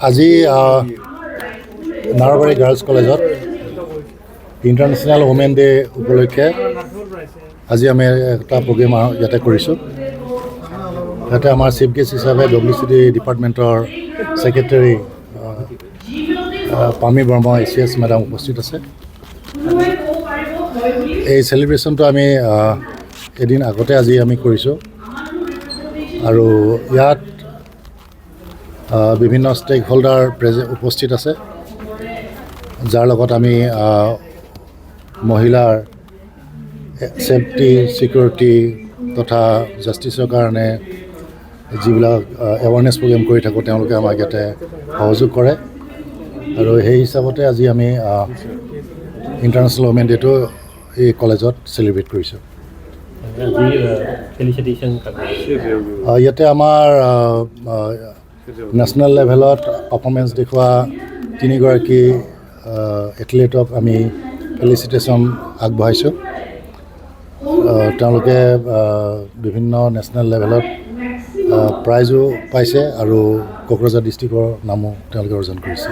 আজি নাৰাবাৰী গাৰ্লছ কলেজত international women day উপলক্ষে আজি আমি এটা প্ৰগ্ৰেম ইয়াতে কৰিছোঁ। ইয়াতে আমাৰ চিফ গেষ্ট হিচাপে WCD ডিপাৰ্টমেণ্টৰ ছেক্ৰেটেৰী পামী বৰ্মা ACS মেডাম উপস্থিত আছে। এই চেলিব্ৰেশ্যনটো আমি এদিন আগতে আজি আমি কৰিছোঁ আৰু ইয়াত বিভিন্ন ষ্টেক হোল্ডাৰ উপস্থিত আছে, যাৰ লগত আমি মহিলাৰ ছেফটি ছিকিউৰিটি তথা জাষ্টিছৰ কাৰণে যিবিলাক এৱাৰনেছ প্ৰগ্ৰেম কৰি থাকোঁ তেওঁলোকে আমাক ইয়াতে সহযোগ কৰে আৰু সেই হিচাপতে আজি আমি ইণ্টাৰনেশ্যনেল ওমেন ডেটো এই কলেজত চেলিব্ৰেট কৰিছোঁ। ইয়াতে আমাৰ নেশ্যনেল লেভেলত পাৰফৰ্মেঞ্চ দেখুওৱা 3গৰাকী এথলেটক আমি ফেলিচিটেশ্যন আগবঢ়াইছোঁ। তেওঁলোকে বিভিন্ন নেশ্যনেল লেভেলত প্ৰাইজো পাইছে আৰু কোকৰাঝাৰ ডিষ্ট্ৰিক্টৰ নামো তেওঁলোকে অৰ্জন কৰিছে।